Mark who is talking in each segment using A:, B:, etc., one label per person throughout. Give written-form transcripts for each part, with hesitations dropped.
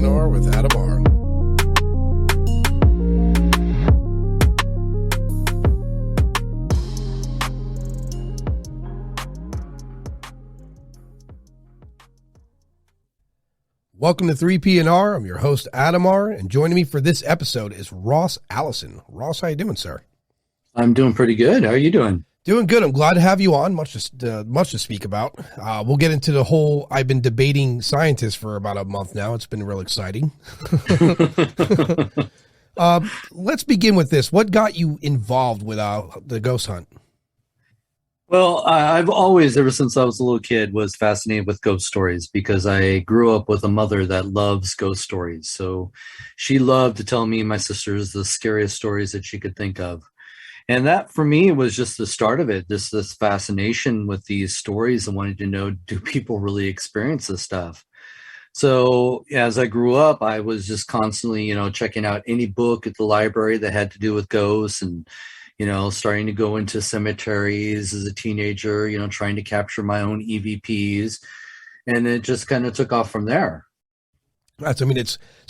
A: 3PNR with Adam R. Welcome to 3PNR. I'm your host, Adam R. And joining me for this episode is Ross Allison. Ross, how you doing, sir?
B: I'm doing pretty good. How are you doing?
A: Doing good. I'm glad to have you on. Much to speak about. We'll get into the whole. I've been debating scientists for about a month now. It's been real exciting. Let's begin with this. What got you involved with the ghost hunt?
B: Well, I've always, ever since I was a little kid, was fascinated with ghost stories because I grew up with a mother that loves ghost stories. So she loved to tell me and my sisters the scariest stories that she could think of. And that, for me, was just the start of it, just this fascination with these stories and wanting to know, do people really experience this stuff? So as I grew up, I was just constantly, checking out any book at the library that had to do with ghosts and, starting to go into cemeteries as a teenager, trying to capture my own EVPs. And it just kind of took off from there.
A: So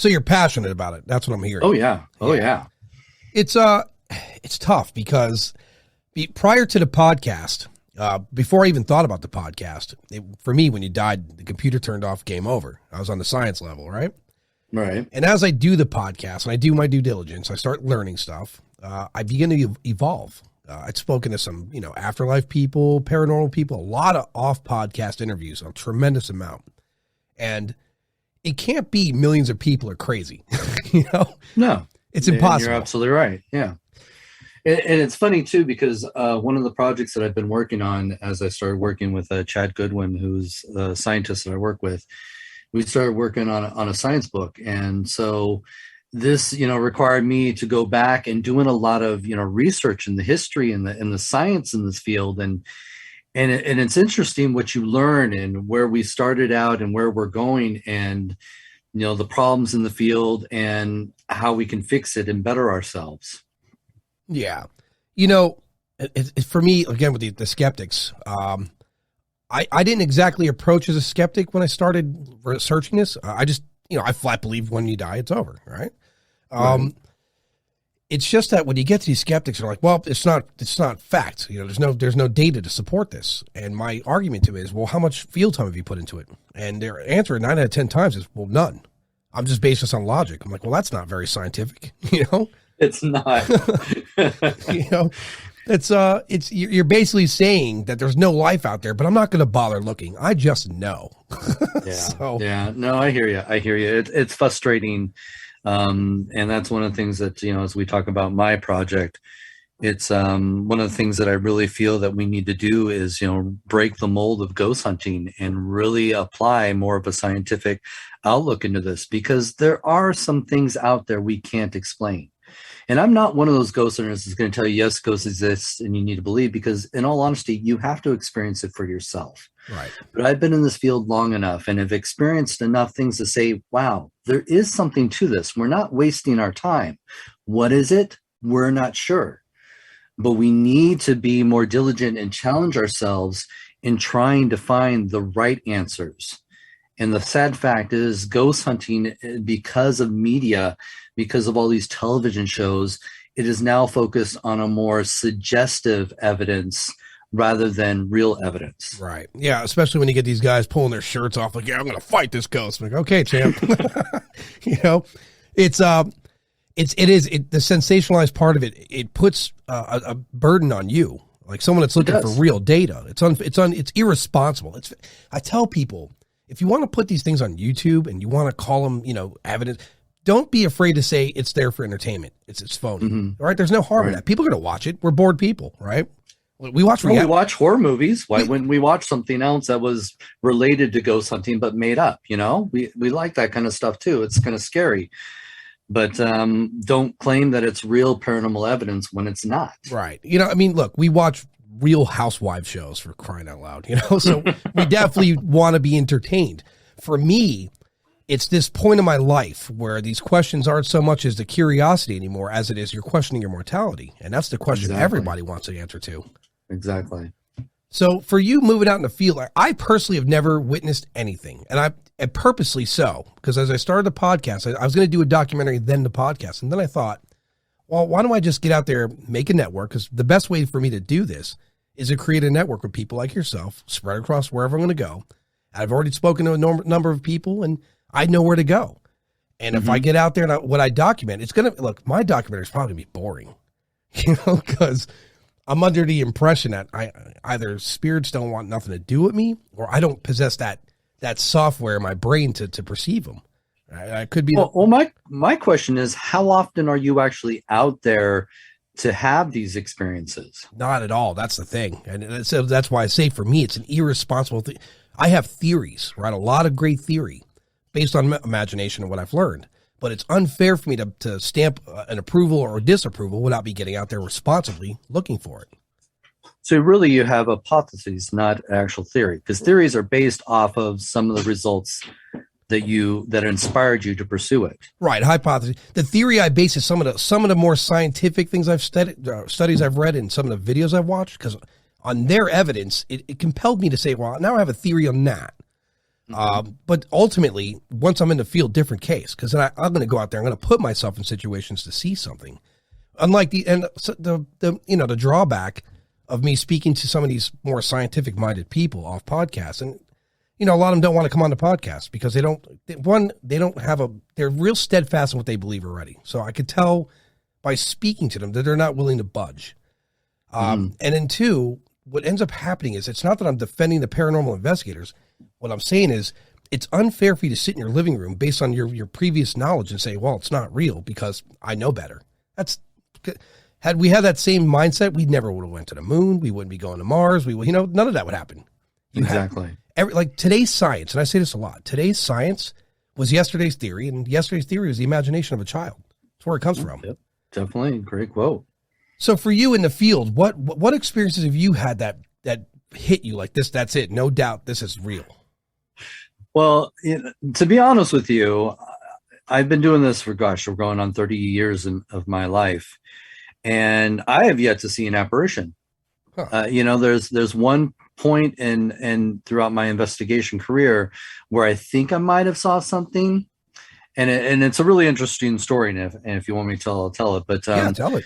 A: you're passionate about it. That's what I'm hearing.
B: Oh, yeah. Oh, yeah.
A: It's tough because prior to the podcast, before I even thought about the podcast, for me, when you died, the computer turned off, game over. I was on the science level, right?
B: Right.
A: And as I do the podcast and I do my due diligence, I start learning stuff. I begin to evolve. I've spoken to some, afterlife people, paranormal people, a lot of off-podcast interviews, a tremendous amount. And it can't be millions of people are crazy,
B: No.
A: It's impossible.
B: You're absolutely right. Yeah. And it's funny, too, because one of the projects that I've been working on as I started working with Chad Goodwin, who's the scientist that I work with, we started working on a science book. And so this, required me to go back and doing a lot of, research in the history and the science in this field. And it's interesting what you learn and where we started out and where we're going and, the problems in the field and how we can fix it and better ourselves.
A: Yeah. For me, again, with the skeptics, I didn't exactly approach as a skeptic when I started researching this. I just, I flat believe when you die, it's over. Right. Right. It's just that when you get to these skeptics, they're like, well, it's not fact. There's no data to support this. And my argument to it is, well, how much field time have you put into it? And their answer 9 out of 10 times is, well, none. I'm just based this on logic. I'm like, well, that's not very scientific.
B: It's not.
A: You're basically saying that there's no life out there, but I'm not going to bother looking. I just know.
B: Yeah. Yeah. No, I hear you. It's frustrating. And that's one of the things that, as we talk about my project, it's one of the things that I really feel that we need to do is, break the mold of ghost hunting and really apply more of a scientific outlook into this, because there are some things out there we can't explain. And I'm not one of those ghost hunters that's going to tell you, yes, ghosts exist and you need to believe, because in all honesty, you have to experience it for yourself.
A: Right.
B: But I've been in this field long enough and have experienced enough things to say, wow, there is something to this. We're not wasting our time. What is it? We're not sure. But we need to be more diligent and challenge ourselves in trying to find the right answers. And the sad fact is, ghost hunting, because of media, because of all these television shows, it is now focused on a more suggestive evidence rather than real evidence.
A: Right. Yeah. Especially when you get these guys pulling their shirts off, like, yeah, I'm going to fight this ghost. I'm like, okay, champ. The sensationalized part of it, it puts a burden on you. Like someone that's looking for real data. It's irresponsible. I tell people, if you want to put these things on YouTube and you want to call them, evidence, don't be afraid to say it's there for entertainment. It's phony. Mm-hmm. Right? There's no harm in that. People are going to watch it. We're bored people, right? We watch
B: horror movies. Why wouldn't we watch something else that was related to ghost hunting but made up? We like that kind of stuff too. It's kind of scary. But don't claim that it's real paranormal evidence when it's not.
A: Right. Look, we watch Real Housewives shows, for crying out loud, so we definitely want to be entertained. For me, it's this point in my life where these questions aren't so much as the curiosity anymore as it is you're questioning your mortality. And that's the question everybody wants an answer to.
B: Exactly.
A: So for you moving out in the field, I personally have never witnessed anything, and purposely so, because as I started the podcast, I was going to do a documentary, then the podcast. And then I thought, well, why don't I just get out there, make a network? Because the best way for me to do this is to create a network with people like yourself, spread across wherever I'm going to go. I've already spoken to a number of people, and I know where to go. And if I get out there and what I document, it's going to look, my documentary is probably going to be boring, because I'm under the impression that either spirits don't want nothing to do with me, or I don't possess that software in my brain to perceive them. I could be.
B: Well, my question is, how often are you actually out there to have these experiences?
A: Not at all. That's the thing. And that's why I say for me, it's an irresponsible thing. I have theories, right? A lot of great theory based on imagination and what I've learned. But it's unfair for me to stamp an approval or disapproval without me getting out there responsibly looking for it.
B: So really you have hypotheses, not actual theory, because theories are based off of some of the results that inspired you to pursue it.
A: Right, hypothesis. The theory I base is some of the more scientific things I've studies I've read and some of the videos I've watched, because on their evidence, it compelled me to say, well, now I have a theory on that. But ultimately, once I'm in the field, different case, because I'm going to go out there, I'm going to put myself in situations to see something. Unlike the drawback of me speaking to some of these more scientific minded people off podcasts, and a lot of them don't want to come on the podcast because they're real steadfast in what they believe already. So I could tell by speaking to them that they're not willing to budge. And then two, what ends up happening is, it's not that I'm defending the paranormal investigators. What I'm saying is, it's unfair for you to sit in your living room based on your previous knowledge and say, well, it's not real because I know better. Had we had that same mindset, we never would have went to the moon. We wouldn't be going to Mars. None of that would happen.
B: Exactly.
A: Like today's science, and I say this a lot, today's science was yesterday's theory, and yesterday's theory was the imagination of a child. That's where it comes from.
B: Yep, definitely. Great quote.
A: So for you in the field, what experiences have you had that hit you like this? That's it. No doubt this is real.
B: Well, to be honest with you, I've been doing this for, we're going on 30 years of my life, and I have yet to see an apparition. Huh. There's one point in throughout my investigation career where I think I might have saw something, and it's a really interesting story. And if you want me to tell, I'll tell it. But
A: yeah, tell it.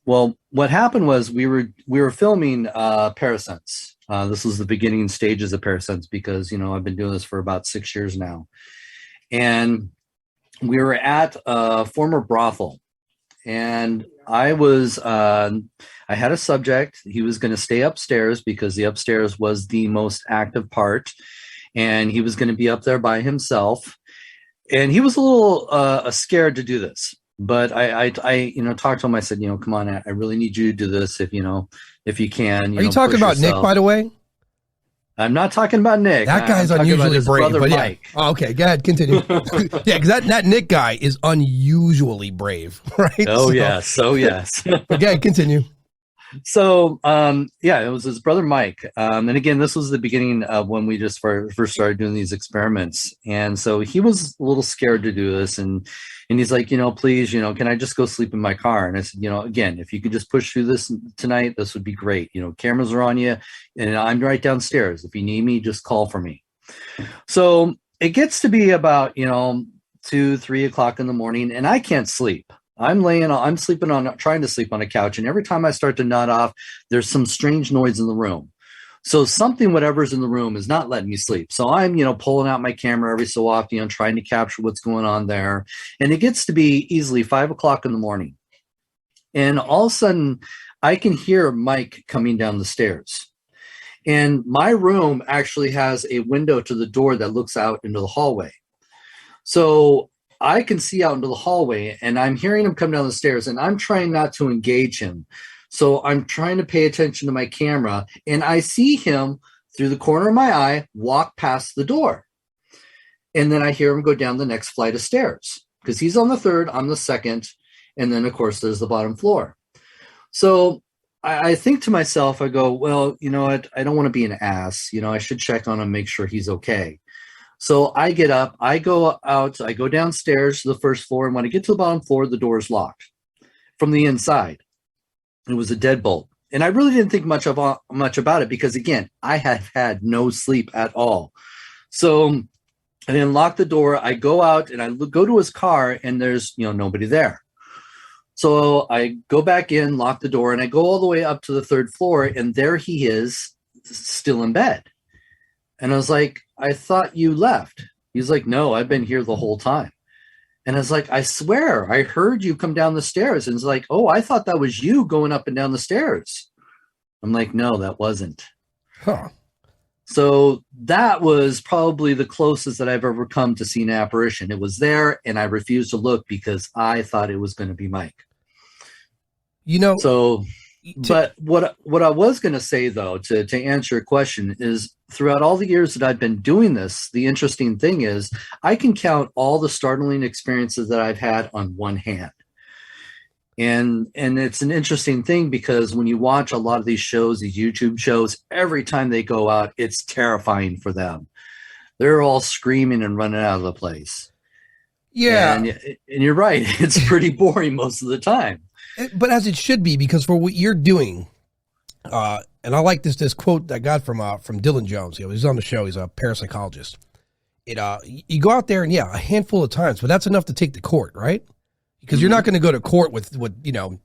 B: Well, what happened was we were filming ParaSense. This was the beginning stages of ParaSense because I've been doing this for about 6 years now, and we were at a former brothel, and I had a subject. He was going to stay upstairs because the upstairs was the most active part, and he was going to be up there by himself, and he was a little scared to do this. But I talked to him. I said, come on, I really need you to do this if you can.
A: Are you talking about yourself. Nick, by the way?
B: I'm not talking about Nick.
A: That guy's unusually brave. But yeah. Oh, okay, go ahead, continue. Yeah, because that Nick guy is unusually brave, right?
B: Oh, yes. Oh, yes.
A: Okay, continue.
B: So, it was his brother Mike. And again, this was the beginning of when we just first started doing these experiments. And so he was a little scared to do this. And he's like, please, can I just go sleep in my car? And I said, again, if you could just push through this tonight, this would be great. Cameras are on you and I'm right downstairs. If you need me, just call for me. So it gets to be about, 2-3 o'clock in the morning and I can't sleep. I'm trying to sleep on a couch. And every time I start to nod off, there's some strange noise in the room. So something, whatever's in the room is not letting me sleep. So I'm, pulling out my camera every so often, trying to capture what's going on there. And it gets to be easily 5 o'clock in the morning. And all of a sudden I can hear Mike coming down the stairs. And my room actually has a window to the door that looks out into the hallway. So I can see out into the hallway and I'm hearing him come down the stairs and I'm trying not to engage him. So I'm trying to pay attention to my camera and I see him through the corner of my eye walk past the door. And then I hear him go down the next flight of stairs because he's on the third, I'm the second. And then of course there's the bottom floor. So I think to myself, I go, well, you know what? I don't want to be an ass. I should check on him, make sure he's okay. So I get up, I go out, I go downstairs to the first floor. And when I get to the bottom floor, the door is locked from the inside. It was a deadbolt. and I really didn't think much about it because, again, I have had no sleep at all. So I then lock the door. I go out and I go to his car, and there's nobody there. So I go back in, lock the door, and I go all the way up to the third floor, and there he is, still in bed. And I was like, I thought you left. He's like, no, I've been here the whole time. And I was like, I swear, I heard you come down the stairs. And it's like, oh, I thought that was you going up and down the stairs. I'm like, no, that wasn't.
A: Huh.
B: So that was probably the closest that I've ever come to seeing an apparition. It was there, and I refused to look because I thought it was going to be Mike. So, but what I was going to say, though, to answer your question is, throughout all the years that I've been doing this, the interesting thing is I can count all the startling experiences that I've had on one hand. And it's an interesting thing because when you watch a lot of these shows, these YouTube shows, every time they go out, it's terrifying for them. They're all screaming and running out of the place.
A: Yeah.
B: And you're right. It's pretty boring most of the time.
A: But as it should be, because for what you're doing, and I like this quote I got from Dylan Jones. He's on the show. He's a parapsychologist. You go out there and a handful of times, but that's enough to take to court, right? Because you're not going to go to court with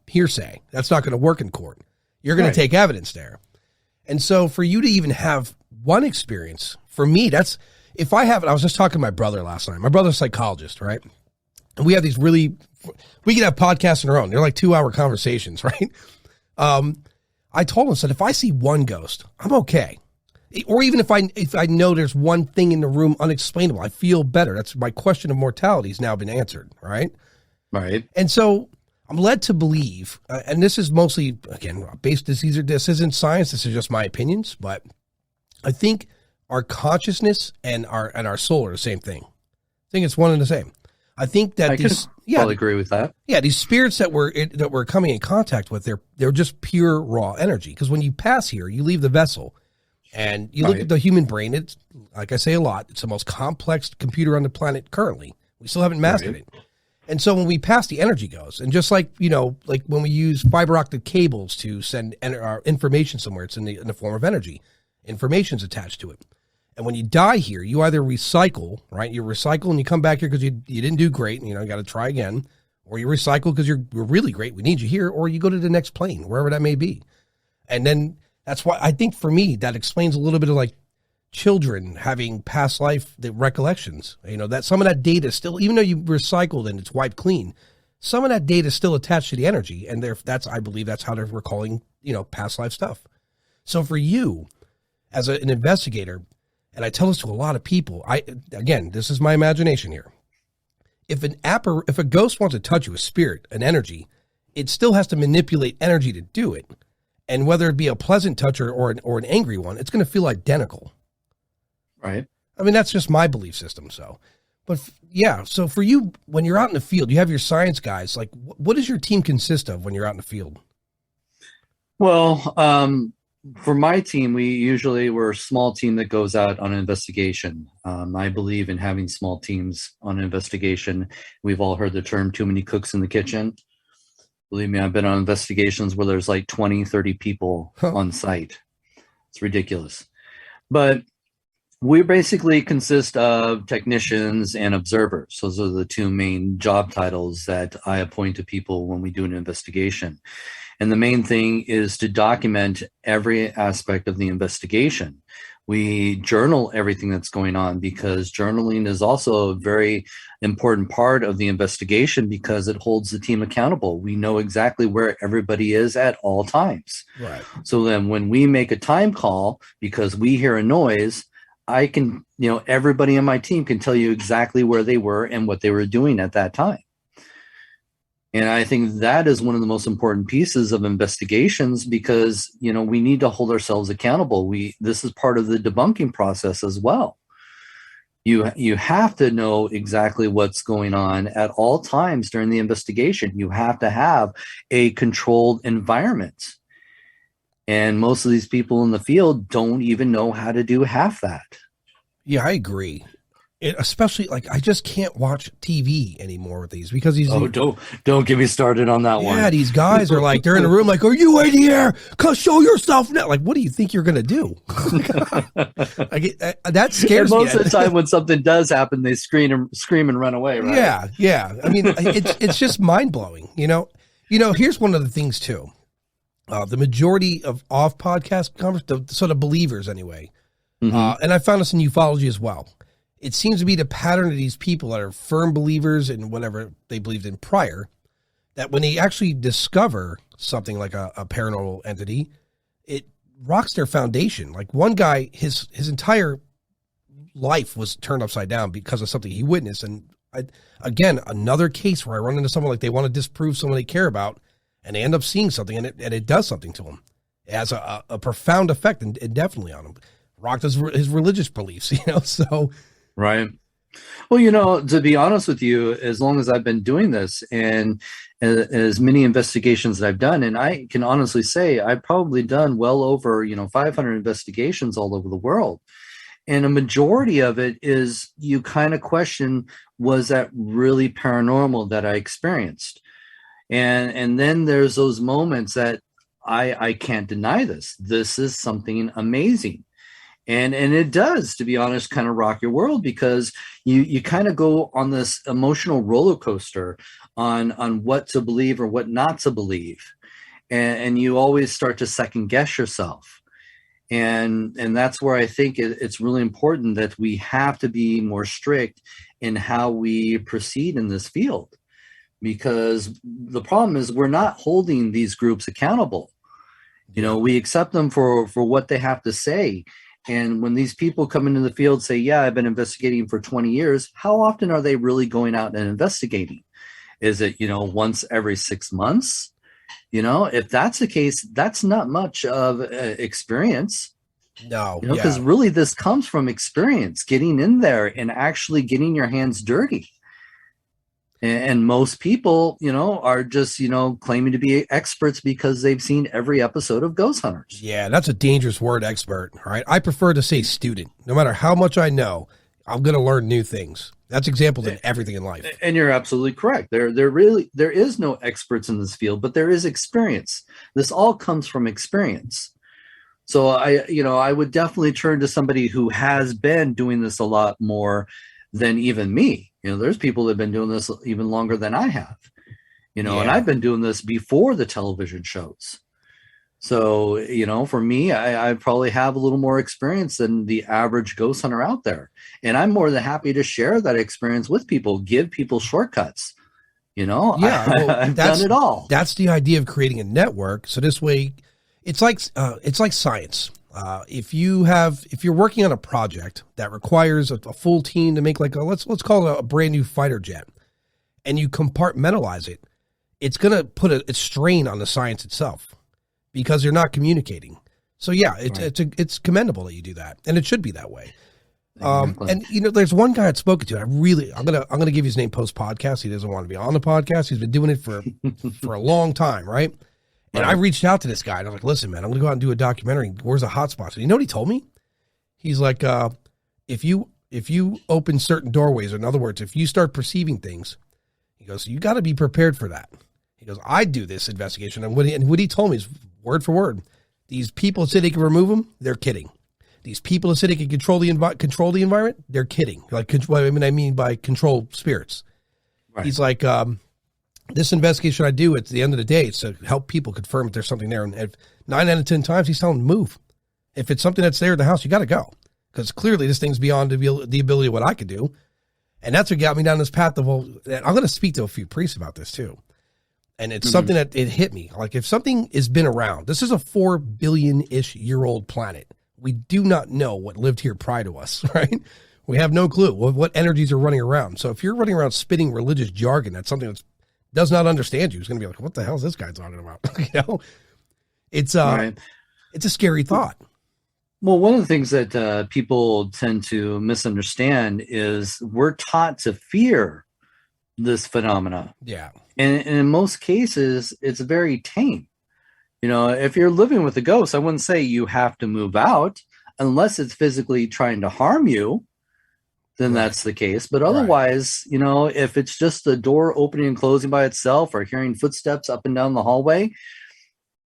A: hearsay. That's not going to work in court. You're going to take evidence there. And so for you to even have one experience, for me, that's, if I have it, I was just talking to my brother last night. My brother's a psychologist, right? And we have these we can have podcasts on our own. They're like 2-hour conversations, right? I told him, said, if I see one ghost, I'm okay. Or even if I know there's one thing in the room unexplainable, I feel better. That's my question of mortality has now been answered, right?
B: Right.
A: And so I'm led to believe, and this is mostly, again, this isn't science, this is just my opinions, but I think our consciousness and our soul are the same thing. I think it's one and the same. I think that
B: I'll agree with that.
A: Yeah, these spirits that we're coming in contact with, they're just pure raw energy. Because when you pass here, you leave the vessel, and you look at the human brain. It's, like I say a lot, it's the most complex computer on the planet currently. We still haven't mastered it. And so when we pass, the energy goes. And just like like when we use fiber optic cables to send our information somewhere, it's in the form of energy. Information's attached to it. And when you die here, you either recycle, right? You recycle and you come back here because you didn't do great and you got to try again. Or you recycle because you're really great. We need you here. Or you go to the next plane, wherever that may be. And then that's why I think for me, that explains a little bit of like children having past life, the recollections. That some of that data still, even though you recycled and it's wiped clean, some of that data is still attached to the energy. And I believe that's how they're recalling, past life stuff. So for you, as an investigator, and I tell this to a lot of people, again, this is my imagination here. If a ghost wants to touch you, a spirit, an energy, it still has to manipulate energy to do it. And whether it be a pleasant touch or an angry one, it's going to feel identical.
B: Right.
A: I mean, that's just my belief system. So, but so for you, when you're out in the field, you have your science guys. Like, what does your team consist of when you're out in the field?
B: Well, for my team, we're a small team that goes out on an investigation. I believe in having small teams on an investigation. We've all heard the term too many cooks in the kitchen. Believe me, I've been on investigations where there's like 20, 30 people on site. It's ridiculous. But we basically consist of technicians and observers. Those are the two main job titles that I appoint to people when we do an investigation. And the main thing is to document every aspect of the investigation. We journal everything that's going on because journaling is also a very important part of the investigation because it holds the team accountable. We know exactly where everybody is at all times.
A: Right.
B: So then when we make a time call, because we hear a noise, I can, everybody on my team can tell you exactly where they were and what they were doing at that time. And I think that is one of the most important pieces of investigations because, we need to hold ourselves accountable. This is part of the debunking process as well. You have to know exactly what's going on at all times during the investigation. You have to have a controlled environment. And most of these people in the field don't even know how to do half that.
A: Yeah, I agree. Especially like I just can't watch TV anymore with these because these.
B: Oh, don't get me started on that one.
A: Yeah, these guys are like, they're in a room like, are you in here? Cause show yourself now. Like, what do you think you're gonna do? That scares
B: and
A: me.
B: most of the time, when something does happen, they scream and run away. Right?
A: Yeah. I mean, it's just mind blowing. Here's one of the things too. The majority of off podcast the sort of believers anyway, and I found this in ufology as well. It seems to be the pattern of these people that are firm believers in whatever they believed in prior, that when they actually discover something like a paranormal entity, it rocks their foundation. Like one guy, his entire life was turned upside down because of something he witnessed. And again, another case where I run into someone like they want to disprove someone they care about, and they end up seeing something, and it does something to them. It has a profound effect, and definitely on him. Rocked his religious beliefs, so...
B: Right. Well, to be honest with you, as long as I've been doing this and as many investigations that I've done, and I can honestly say I've probably done well over, 500 investigations all over the world. And a majority of it is you kind of question, was that really paranormal that I experienced? And then there's those moments that I can't deny this. This is something amazing. And it does, to be honest, kind of rock your world, because you kind of go on this emotional roller coaster on what to believe or what not to believe. And you always start to second guess yourself. And that's where I think it's really important that we have to be more strict in how we proceed in this field, because the problem is we're not holding these groups accountable. We accept them for what they have to say. And when these people come into the field, say, yeah, I've been investigating for 20 years, how often are they really going out and investigating? Is it, once every 6 months? If that's the case, that's not much of experience.
A: No,
B: because really this comes from experience, getting in there and actually getting your hands dirty. And most people, are just, claiming to be experts because they've seen every episode of Ghost Hunters.
A: Yeah, that's a dangerous word, expert. All right. I prefer to say student. No matter how much I know, I'm going to learn new things. That's examples in everything in life.
B: And you're absolutely correct. There is no experts in this field, but there is experience. This all comes from experience. So I would definitely turn to somebody who has been doing this a lot more than even me. There's people that have been doing this even longer than I have, and I've been doing this before the television shows. So, for me, I probably have a little more experience than the average ghost hunter out there. And I'm more than happy to share that experience with people, give people shortcuts. I've done it all.
A: That's the idea of creating a network. So this way it's like science. If you're working on a project that requires a full team to make let's call it a brand new fighter jet, and you compartmentalize it, it's going to put a strain on the science itself because you're not communicating. So yeah, it's commendable that you do that, and it should be that way. Exactly. And there's one guy I'd spoken to. I'm gonna give you his name post podcast. He doesn't want to be on the podcast. He's been doing it for a long time, right? And I reached out to this guy and I was like, listen, man, I'm going to go out and do a documentary. Where's the hot spots? And you know what he told me? He's like, if you open certain doorways, or in other words, if you start perceiving things, he goes, you got to be prepared for that. He goes, I do this investigation. And what he told me is word for word. These people that say they can remove them, they're kidding. These people that say they can control the environment, they're kidding. Like, what I mean by control spirits. Right. He's like, this investigation I do, at the end of the day, it's to help people confirm if there's something there. And if 9 out of 10 times, he's telling them to move. If it's something that's there at the house, you got to go. Because clearly this thing's beyond the ability of what I could do. And that's what got me down this path of, I'm going to speak to a few priests about this too. And it's something that it hit me. Like, if something has been around, this is a 4 billion-ish year old planet. We do not know what lived here prior to us, right? We have no clue what energies are running around. So if you're running around spitting religious jargon, that's something that does not understand you. It's going to be like, what the hell is this guy talking about? It's a scary thought.
B: Well, one of the things that people tend to misunderstand is we're taught to fear this phenomena.
A: Yeah.
B: And in most cases, it's very tame. If you're living with a ghost, I wouldn't say you have to move out unless it's physically trying to harm you. then
A: Right.
B: that's the case. But
A: Right.
B: otherwise, you know, if it's just the door opening and closing by itself or hearing footsteps up and down the hallway,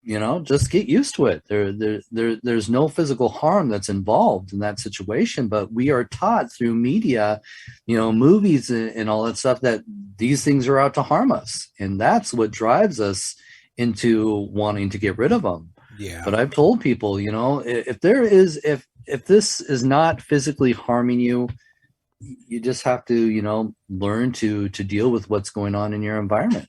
B: you know, just get used to it. There's no physical harm that's involved in that situation, but we are taught through media, you know, movies and all that stuff, that these things are out to harm us, and that's what drives us into wanting to get rid of them.
A: Yeah.
B: But I've told people, you know, if this is not physically harming you, you just have to, you know, learn to deal with what's going on in your environment.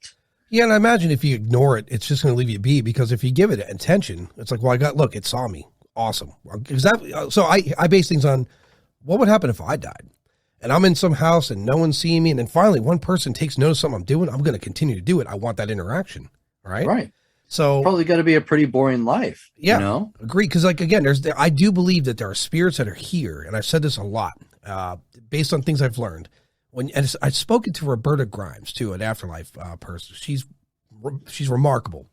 A: Yeah, and I imagine if you ignore it, it's just going to leave you be, because if you give it attention, it's like, well, look, it saw me. Awesome. Exactly. So I base things on what would happen if I died and I'm in some house and no one's seeing me. And then finally one person takes notice of something I'm doing. I'm going to continue to do it. I want that interaction. Right.
B: Right.
A: So
B: probably got to be a pretty boring life.
A: Yeah.
B: You know?
A: Agree. Cause like, again, I do believe that there are spirits that are here. And I've said this a lot, based on things I've learned. And I've spoken to Roberta Grimes too, an afterlife person. She's remarkable.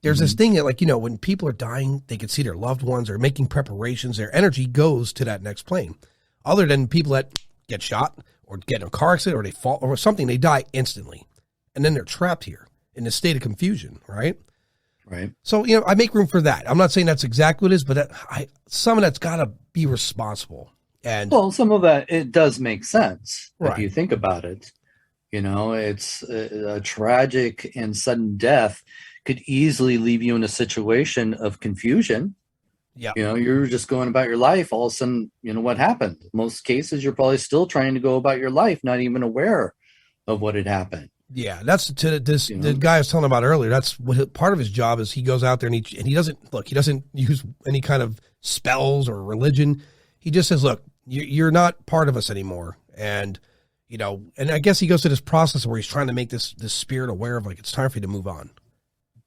A: There's this thing that, like, you know, when people are dying, they can see their loved ones or making preparations. Their energy goes to that next plane. Other than people that get shot or get in a car accident or they fall or something, they die instantly, and then they're trapped here in a state of confusion. Right.
B: Right.
A: So, you know, I make room for that. I'm not saying that's exactly what it is, but some of that's got to be responsible. And
B: well, some of that, it does make sense
A: Right.
B: if you think about it. You know, it's a tragic and sudden death could easily leave you in a situation of confusion.
A: Yeah.
B: You know, you're just going about your life. All of a sudden, you know, what happened? Most cases, you're probably still trying to go about your life, not even aware of what had happened.
A: Yeah, that's the guy I was telling about earlier. That's what part of his job is. He goes out there and he doesn't use any kind of spells or religion. He just says, look, you're not part of us anymore. And, you know, and I guess he goes through this process where he's trying to make this spirit aware of, like, it's time for you to move on.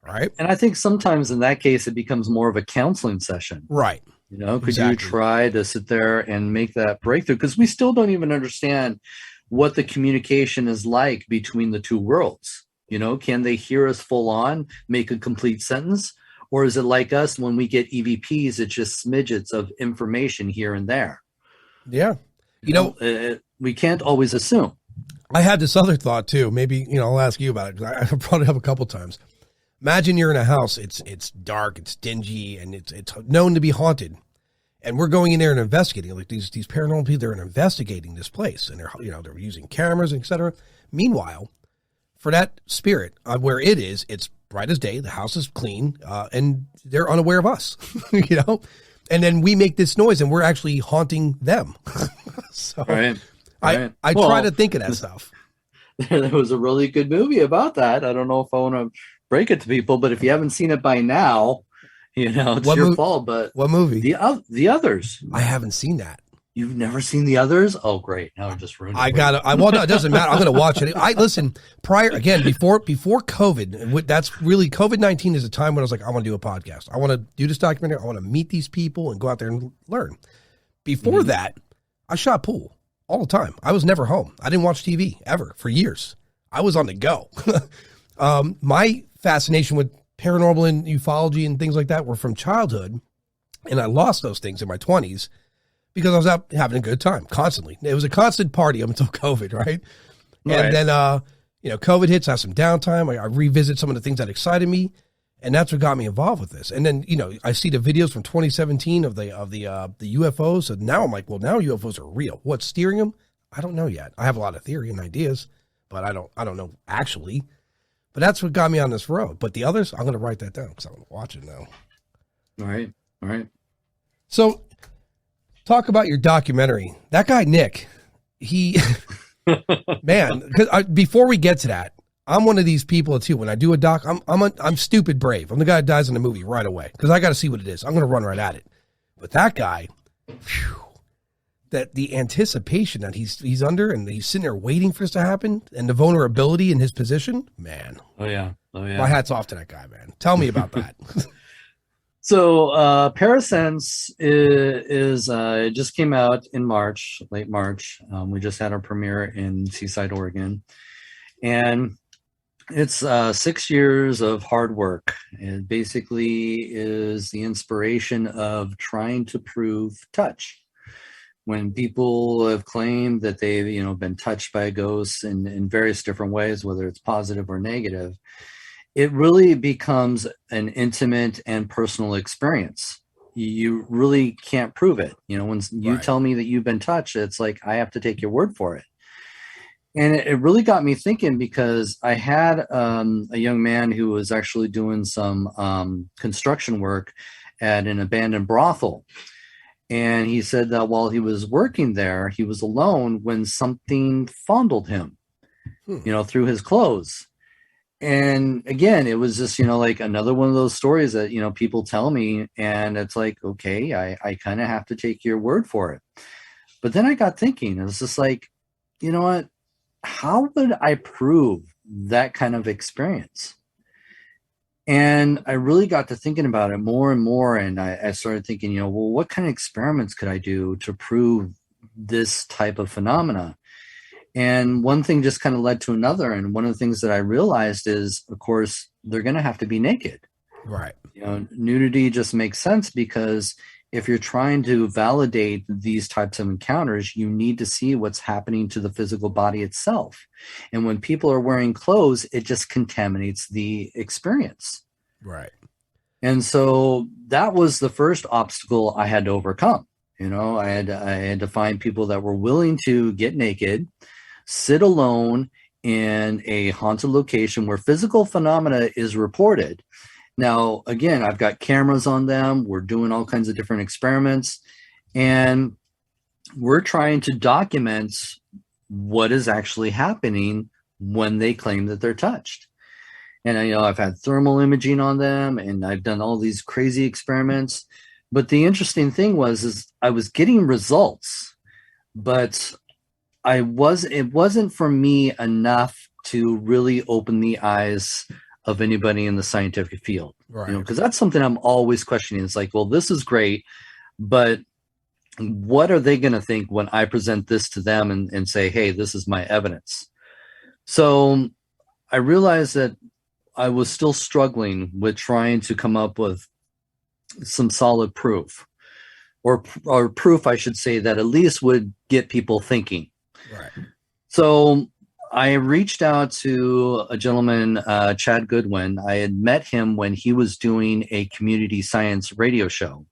A: Right.
B: And I think sometimes in that case, it becomes more of a counseling session.
A: Right.
B: You know, could you try to sit there and make that breakthrough? Because we still don't even understand what the communication is like between the two worlds. You know, can they hear us full on, make a complete sentence? Or is it like us when we get EVPs, it's just smidgets of information here and there?
A: Yeah. You know,
B: we can't always assume.
A: I had this other thought too. Maybe, you know, I'll ask you about it, because I brought it up a couple times. Imagine you're in a house. It's dark, it's dingy, and it's known to be haunted. And we're going in there and investigating. Like these paranormal people, they're investigating this place, and they're using cameras, etc. Meanwhile, for that spirit, where it is, it's bright as day. The house is clean, and they're unaware of us. You know, and then we make this noise, and we're actually haunting them. So
B: right.
A: I try to think of that stuff.
B: There was a really good movie about that. I don't know if I want to break it to people, but if you haven't seen it by now, you know, it's your fault. But
A: what movie?
B: The Others.
A: I haven't seen that.
B: You've never seen The Others? Oh, great! Now I just ruined it.
A: Well, no, it doesn't matter. I'm going to watch it. Listen. Before COVID. That's really COVID-19 is a time when I was like, I want to do a podcast. I want to do this documentary. I want to meet these people and go out there and learn. Before that, I shot pool all the time. I was never home. I didn't watch TV ever for years. I was on the go. My fascination with paranormal and ufology and things like that were from childhood, and I lost those things in my 20s because I was out having a good time constantly. It was a constant party up until COVID, right? And then, COVID hits, I have some downtime. I revisit some of the things that excited me, and that's what got me involved with this. And then, I see the videos from 2017 of the UFOs, and now I'm like, well, now UFOs are real. What's steering them? I don't know yet. I have a lot of theory and ideas, but I don't know actually. But that's what got me on this road. But the others, I'm going to write that down because I'm going to watch it now.
B: All right.
A: So, talk about your documentary. That guy, Nick, man, because before we get to that, I'm one of these people too. When I do a doc, I'm stupid brave. I'm the guy that dies in the movie right away because I got to see what it is. I'm going to run right at it. But that guy, that the anticipation that he's under, and he's sitting there waiting for this to happen, and the vulnerability in his position, man.
B: Oh yeah.
A: My hat's off to that guy, man. Tell me about that.
B: So ParaSense is just came out in March, late March. We just had our premiere in Seaside, Oregon, and it's 6 years of hard work. It basically is the inspiration of trying to prove touch. when people have claimed that they've, been touched by ghosts in various different ways, whether it's positive or negative, it really becomes an intimate and personal experience. You really can't prove it. When you
A: Right.
B: tell me that you've been touched, it's like I have to take your word for it. And it really got me thinking, because I had a young man who was actually doing some construction work at an abandoned brothel. And he said that while he was working there, he was alone when something fondled him, through his clothes. And again, it was just, like another one of those stories that, people tell me, and it's like, okay, I kind of have to take your word for it. But then I got thinking, it was just like, you know what? How would I prove that kind of experience? And I really got to thinking about it more and more. And I started thinking, well, what kind of experiments could I do to prove this type of phenomena? And one thing just kind of led to another. And one of the things that I realized is, of course, they're going to have to be naked.
A: Right.
B: Nudity just makes sense, because if you're trying to validate these types of encounters, you need to see what's happening to the physical body itself. And when people are wearing clothes, it just contaminates the experience.
A: Right.
B: And so that was the first obstacle I had to overcome. I had to find people that were willing to get naked, sit alone in a haunted location where physical phenomena is reported. Now, again, I've got cameras on them. We're doing all kinds of different experiments, and we're trying to document what is actually happening when they claim that they're touched. And I've had thermal imaging on them, and I've done all these crazy experiments. But the interesting thing is I was getting results, but it wasn't for me enough to really open the eyes of anybody in the scientific field,
A: Right.
B: Because that's something I'm always questioning. It's like, well, this is great, but what are they going to think when I present this to them and say, hey, this is my evidence? So I realized that I was still struggling with trying to come up with some solid proof, or proof, I should say, that at least would get people thinking.
A: Right.
B: So I reached out to a gentleman, Chad Goodwin. I had met him when he was doing a community science radio show,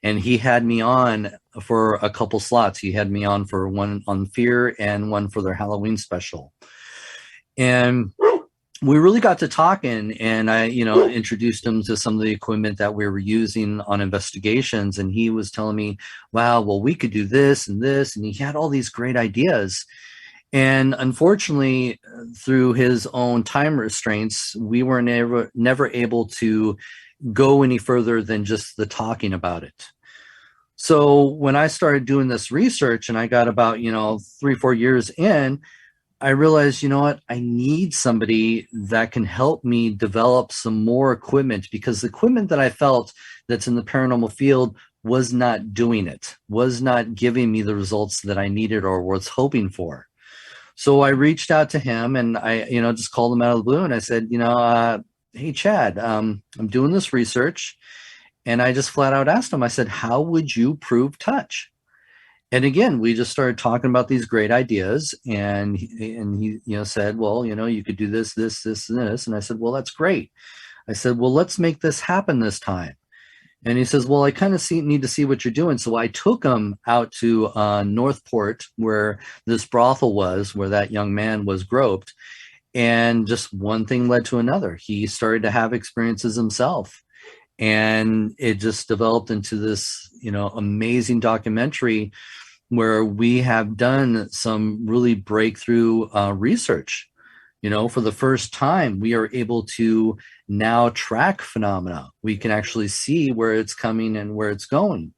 B: and he had me on for a couple slots. He had me on for one on fear and one for their Halloween special. And we really got to talking, and I, introduced him to some of the equipment that we were using on investigations. And he was telling me, wow, well, we could do this and this. And he had all these great ideas. And unfortunately, through his own time restraints, we were never able to go any further than just the talking about it. So when I started doing this research, and I got about, 3-4 years in, I realized, what? I need somebody that can help me develop some more equipment, because the equipment that I felt that's in the paranormal field was not doing it, was not giving me the results that I needed or was hoping for. So I reached out to him, and I, just called him out of the blue, and I said, hey, Chad, I'm doing this research. And I just flat out asked him, I said, how would you prove touch? And again, we just started talking about these great ideas, and he said, well, you could do this, this, this, and this. And I said, well, that's great. I said, well, let's make this happen this time. And he says, well, I kind of need to see what you're doing. So I took him out to Northport, where this brothel was, where that young man was groped. And just one thing led to another. He started to have experiences himself. And it just developed into this, amazing documentary where we have done some really breakthrough research. For the first time, we are able to now track phenomena. We can actually see where it's coming and where it's going.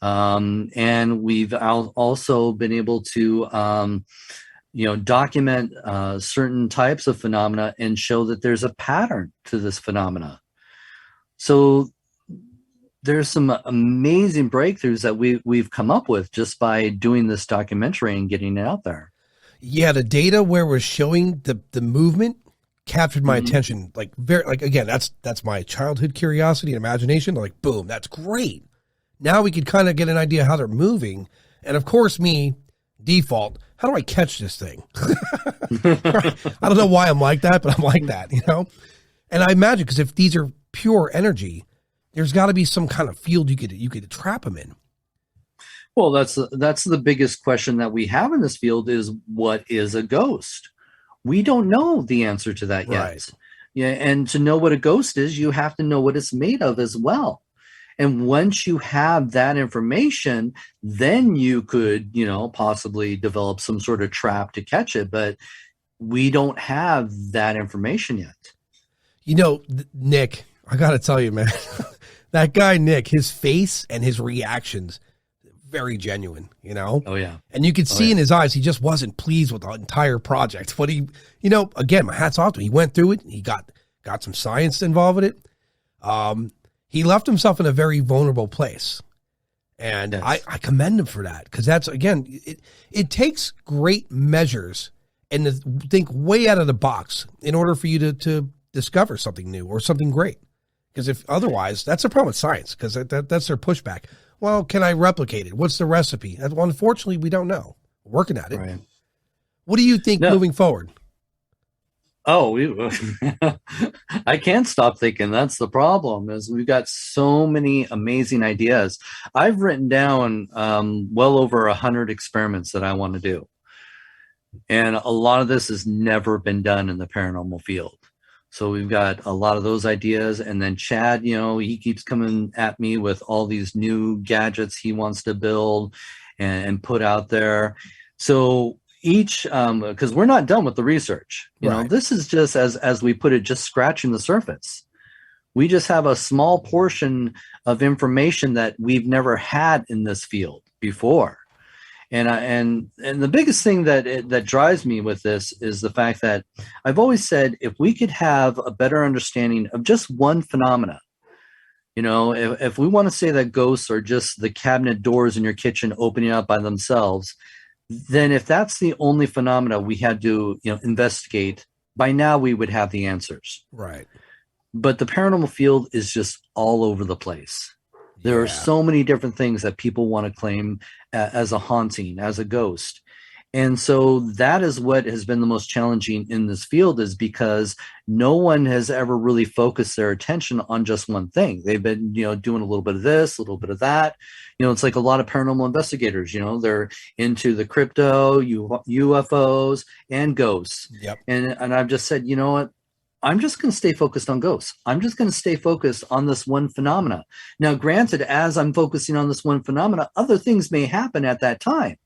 B: And we've also been able to, document certain types of phenomena and show that there's a pattern to this phenomena. So there's some amazing breakthroughs that we've come up with just by doing this documentary and getting it out there.
A: Yeah, the data where we're showing the movement captured my attention. Like again, that's my childhood curiosity and imagination. Like, boom, that's great. Now we could kind of get an idea how they're moving. And of course, me, default, how do I catch this thing? I don't know why I'm like that, but I'm like that, you know? And I imagine, because if these are pure energy, there's got to be some kind of field you could trap them in.
B: Well, that's the biggest question that we have in this field is, what is a ghost? We don't know the answer to that yet.
A: Right.
B: Yeah, and to know what a ghost is, you have to know what it's made of as well. And once you have that information, then you could, possibly develop some sort of trap to catch it. But we don't have that information yet.
A: Nick, I got to tell you, man, that guy, Nick, his face and his reactions, very genuine,
B: Oh, yeah.
A: And you could see in his eyes, he just wasn't pleased with the entire project. But he, again, my hat's off to him. He went through it. He got some science involved with it. He left himself in a very vulnerable place. And yes. I commend him for that, because that's, again, it takes great measures and to think way out of the box in order for you to discover something new or something great. Because if otherwise, that's the problem with science, because that's their pushback. Well, can I replicate it? What's the recipe? Well, unfortunately, we don't know. We're working at it.
B: Right.
A: What do you think moving forward?
B: Oh, I can't stop thinking. That's the problem, is we've got so many amazing ideas. I've written down well over 100 experiments that I want to do. And a lot of this has never been done in the paranormal field. So we've got a lot of those ideas. And then Chad, he keeps coming at me with all these new gadgets he wants to build and put out there. So each, because we're not done with the research, this is just, as we put it, just scratching the surface. We just have a small portion of information that we've never had in this field before. And the biggest thing that drives me with this is the fact that I've always said, if we could have a better understanding of just one phenomena, if we want to say that ghosts are just the cabinet doors in your kitchen opening up by themselves, then if that's the only phenomena we had to investigate, by now we would have the answers.
A: Right.
B: But the paranormal field is just all over the place. There are so many different things that people want to claim as a haunting, as a ghost. And so that is what has been the most challenging in this field, is because no one has ever really focused their attention on just one thing. They've been, doing a little bit of this, a little bit of that. It's like a lot of paranormal investigators, they're into the crypto, UFOs, and ghosts.
A: Yep.
B: And I've just said, you know what? I'm just going to stay focused on ghosts. I'm just going to stay focused on this one phenomena. Now, granted, as I'm focusing on this one phenomena, other things may happen at that time.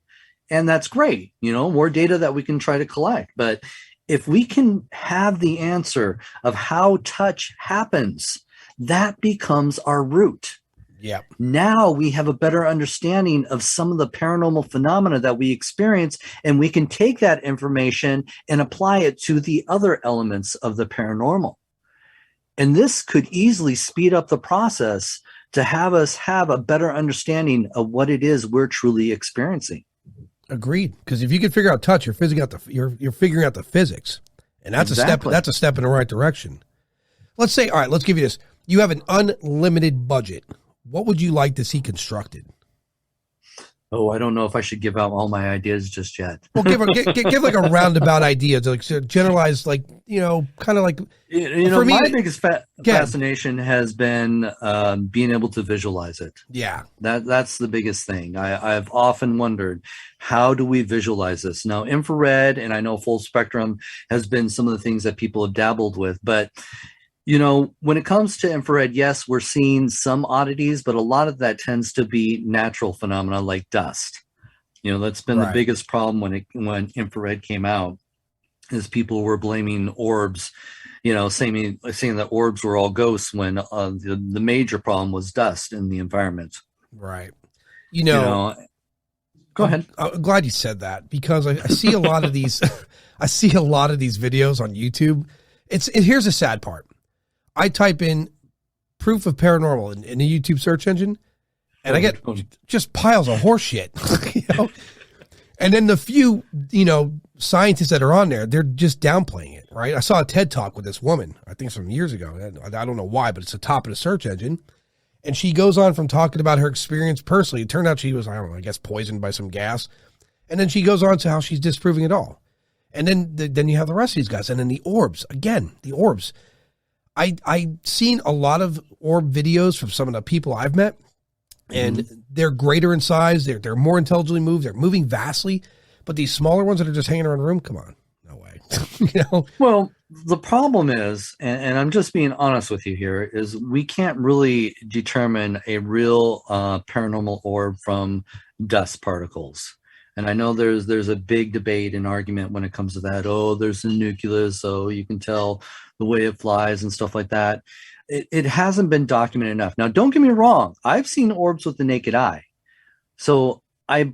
B: And that's great, more data that we can try to collect. But if we can have the answer of how touch happens, that becomes our root.
A: Yeah.
B: Now we have a better understanding of some of the paranormal phenomena that we experience, and we can take that information and apply it to the other elements of the paranormal. And this could easily speed up the process to have us have a better understanding of what it is we're truly experiencing.
A: Agreed. Because if you can figure out touch, you're figuring out the physics, and that's
B: Exactly.
A: That's a step in the right direction. Let's say, all right, let's give you this. You have an unlimited budget. What would you like to see constructed?
B: Oh, I don't know if I should give out all my ideas just yet.
A: Well, give like a roundabout idea, to like generalize, like, kind of like.
B: For me, my biggest fascination has been being able to visualize it.
A: Yeah,
B: that's the biggest thing. I've often wondered, how do we visualize this? Now, infrared, and I know full spectrum has been some of the things that people have dabbled with, but when it comes to infrared, yes, we're seeing some oddities, but a lot of that tends to be natural phenomena like dust. That's been the biggest problem when infrared came out, is people were blaming orbs, saying that orbs were all ghosts, when the major problem was dust in the environment.
A: Right.
B: Go ahead.
A: I'm glad you said that, because I see a lot of these, I see a lot of these videos on YouTube. Here's the sad part. I type in proof of paranormal in the YouTube search engine, and I get just piles of horse shit, And then the few, scientists that are on there, they're just downplaying it, right? I saw a TED Talk with this woman, I think some years ago. I don't know why, but it's the top of the search engine. And she goes on from talking about her experience personally. It turned out she was, I don't know, I guess poisoned by some gas. And then she goes on to how she's disproving it all. And then you have the rest of these guys. And then the orbs. Again, the orbs. I've seen a lot of orb videos from some of the people I've met. And they're greater in size. They're more intelligently moved. They're moving vastly. But these smaller ones that are just hanging around the room, come on. No way.
B: Well, the problem is, and I'm just being honest with you here, is we can't really determine a real paranormal orb from dust particles. And I know there's a big debate and argument when it comes to that. Oh, there's a nucleus, so you can tell the way it flies and stuff like that. It hasn't been documented enough. Now, don't get me wrong. I've seen orbs with the naked eye. So I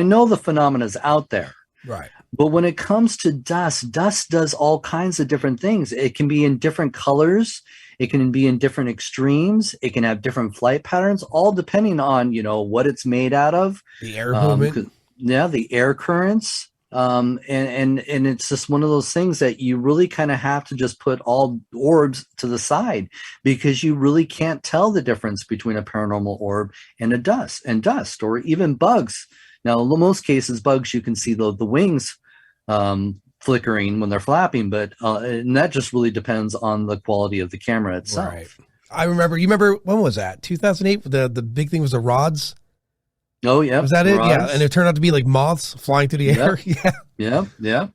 B: know the phenomena is out there.
A: Right.
B: But when it comes to dust does all kinds of different things. It can be in different colors. It can be in different extremes. It can have different flight patterns, all depending on, what it's made out of.
A: The air movement.
B: Yeah, the air currents. And it's just one of those things that you really kind of have to just put all orbs to the side, because you really can't tell the difference between a paranormal orb and dust, or even bugs. Now, in most cases, bugs, you can see the wings flickering when they're flapping, but and that just really depends on the quality of the camera itself. Right.
A: You remember, when was that? 2008? The big thing was the rods?
B: Oh, yeah.
A: Was that it? Rods. Yeah. And it turned out to be like moths flying through the air.
B: Yeah.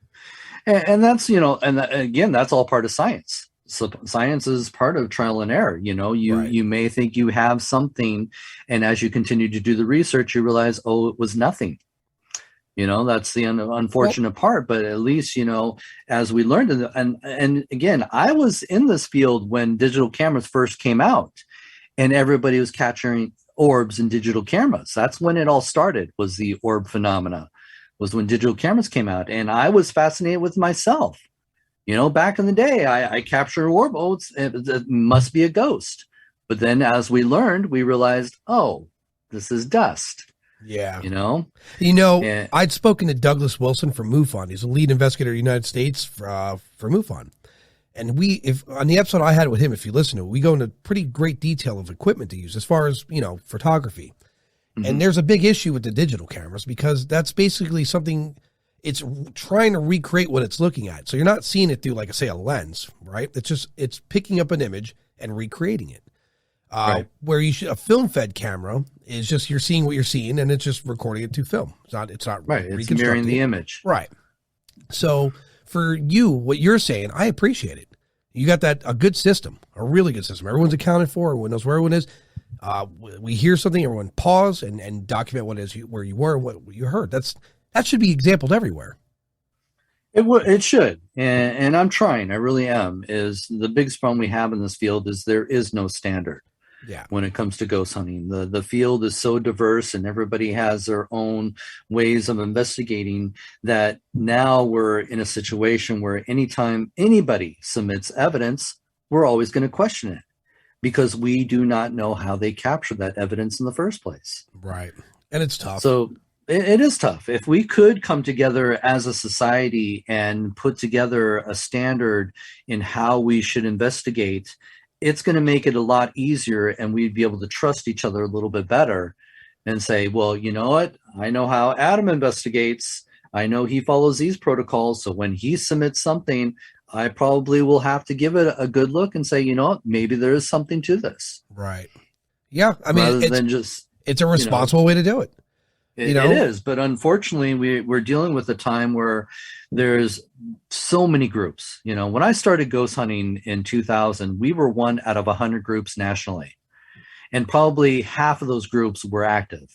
B: And that's, and again, that's all part of science. So science is part of trial and error. You may think you have something, and as you continue to do the research, you realize, oh, it was nothing. That's the unfortunate part. But at least, as we learned, and again, I was in this field when digital cameras first came out, and everybody was capturing orbs in digital cameras. That's when it all started, was the orb phenomena, was when digital cameras came out. And I was fascinated with myself. Back in the day, I captured an orb. Oh, it must be a ghost. But then as we learned, we realized, oh, this is dust.
A: Yeah.
B: I'd
A: spoken to Douglas Wilson from MUFON. He's a lead investigator in the United States for MUFON. And if on the episode I had with him, if you listen to it, we go into pretty great detail of equipment to use as far as, photography. Mm-hmm. And there's a big issue with the digital cameras, because that's basically something, it's trying to recreate what it's looking at. So you're not seeing it through, like, say, a lens, right? It's picking up an image and recreating it.
B: Right.
A: Where a film-fed camera is just, you're seeing what you're seeing, and it's just recording it to film. It's not
B: right. It's mirroring the image.
A: Right. So for you, what you're saying, I appreciate it. You got a good system, a really good system. Everyone's accounted for. Everyone knows where everyone is. We hear something, everyone pause and document what it is where you were, what you heard. That should be exampled everywhere.
B: It should, and I'm trying. I really am. Is the biggest problem we have in this field is there is no standard.
A: Yeah.
B: When it comes to ghost hunting, the field is so diverse, and everybody has their own ways of investigating, that now we're in a situation where anytime anybody submits evidence, we're always going to question it, because we do not know how they captured that evidence in the first place.
A: Right. And it's tough.
B: So it is tough. If we could come together as a society and put together a standard in how we should investigate, it's going to make it a lot easier, and we'd be able to trust each other a little bit better and say, well, you know what? I know how Adam investigates. I know he follows these protocols. So when he submits something, I probably will have to give it a good look and say, maybe there is something to this.
A: Right. Yeah. I mean, it's a responsible way to do it.
B: It is, but unfortunately, we're dealing with a time where there's so many groups. When I started ghost hunting in 2000, we were one out of 100 groups nationally, and probably half of those groups were active.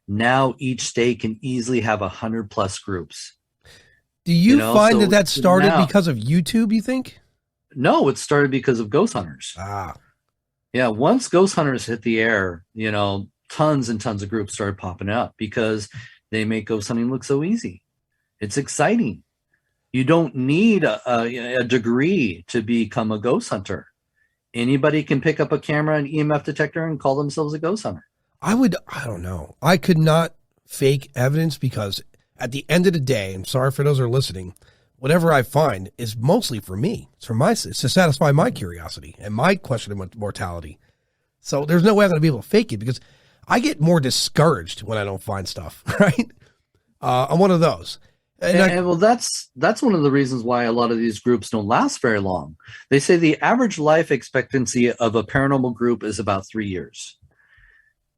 B: Now each state can easily have 100+ groups.
A: Do you find that started because of YouTube, you think?
B: No, it started because of ghost hunters. Yeah, once ghost hunters hit the air, tons and tons of groups started popping up, because they make ghost hunting look so easy. It's exciting. You don't need a degree to become a ghost hunter. Anybody can pick up a camera and EMF detector and call themselves a ghost hunter. I
A: don't know. I could not fake evidence, because at the end of the day, I'm sorry for those who are listening, whatever I find is mostly for me. It's to satisfy my curiosity and my question of mortality. So there's no way I'm going to be able to fake it because I get more discouraged when I don't find stuff, right? I'm one of those.
B: Well, that's one of the reasons why a lot of these groups don't last very long. They say the average life expectancy of a paranormal group is about 3 years.